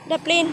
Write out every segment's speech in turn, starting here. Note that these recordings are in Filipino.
Daplin.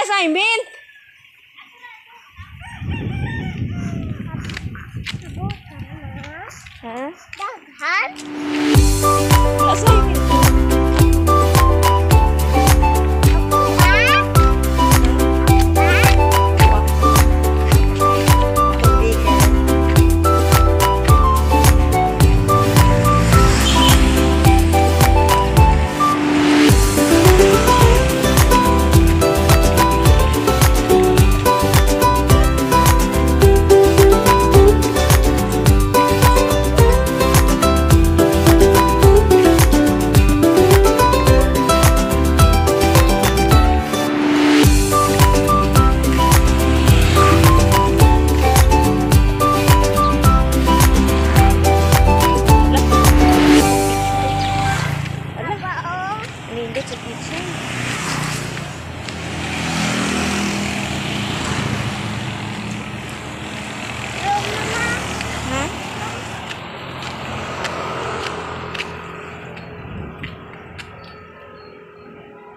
Assignment. Hah? Daghan? Assignment.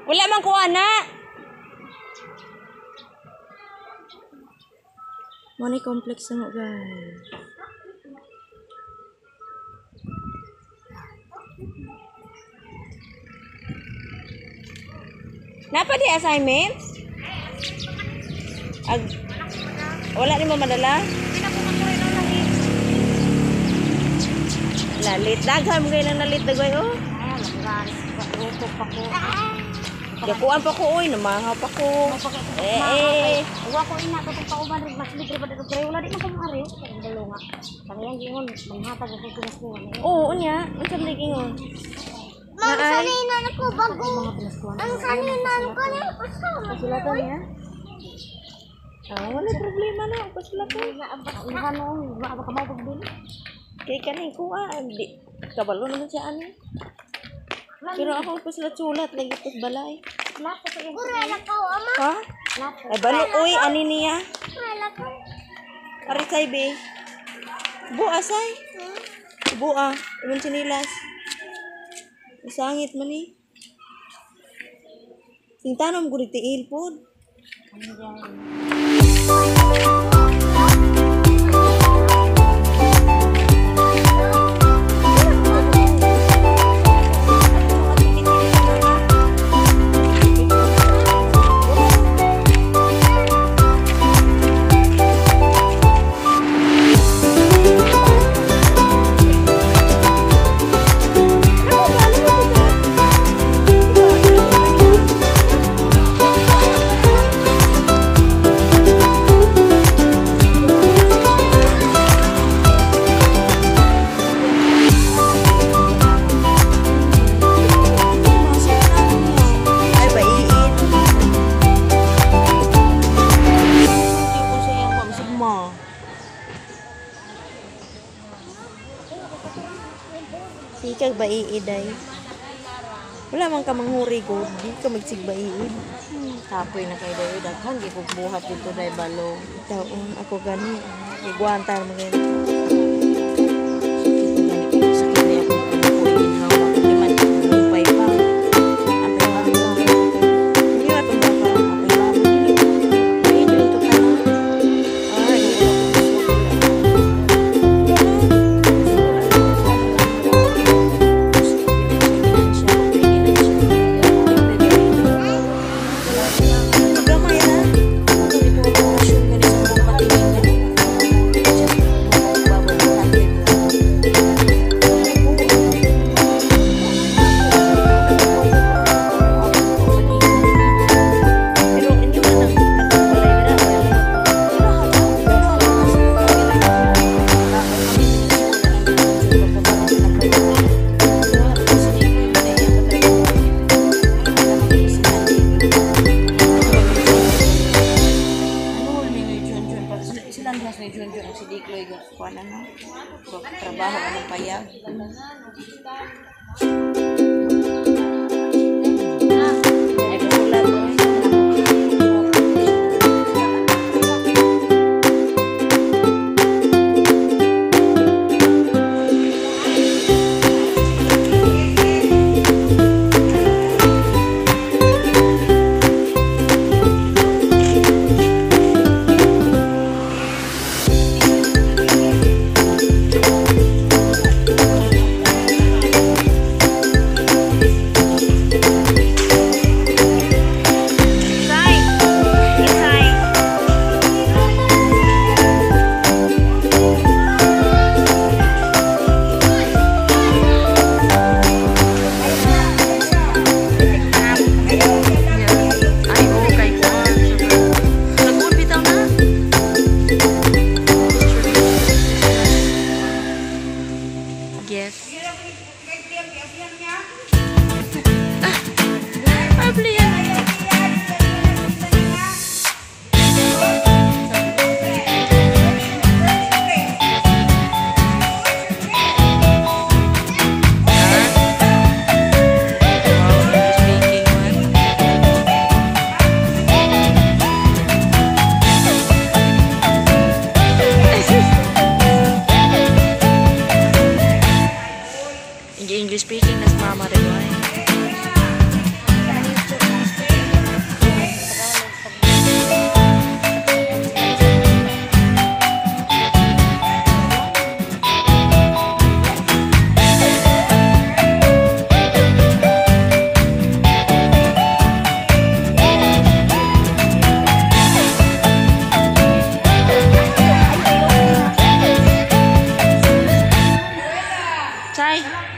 Wala man ko ana. Money complex na mo guys. Napa di assignment? Wala ni mo madala? Lalit daghan mo kailang nalit dagway oh. Gakuan pa ko oy, namahaw pa ko. Wa ko ina to pa uban rin mas libre ba dito wala di man ko mari. Dalo nga. Tangyang gingon manhatag ko pinaskuhan. Oo nya, unsa di gingon? Ang sanina ko bago. Ang sanina ko ni Pasulatan niya. Wala problema na ang pasulatan. Ano, wa ba ka mau pagbili? Kay kaning kuha, di kabalo naman siya ani. Pero ako pasulat-sulat lagi pus balay. Pura na ka ama. Ha? Ay balo oy ani niya. Wala ka. Ari say be. Bua say. Bua, imong sinilas. Sangit man ni. Sing tanom gud tiil pod. Sikag ba iiday? Wala man ka manghuri ko, di ka magsigba iid. Kapoy na kay dayo daghan gi kog buhat dito day balong. Taon ako gani. Igwantar mo gani. Sakit na ako ko ginhawa ko liman kumpay pa. Apay pa pa. Hindi ka tumba ka. Apay pa dili. Ay dito ka na. Ay, gamay na. Pero hindi man ang balay na. Si Dikloy kuha na no. Trabaho ka ng payag. Yes. Abli yan. English speaking nas mama rin ay. Chay.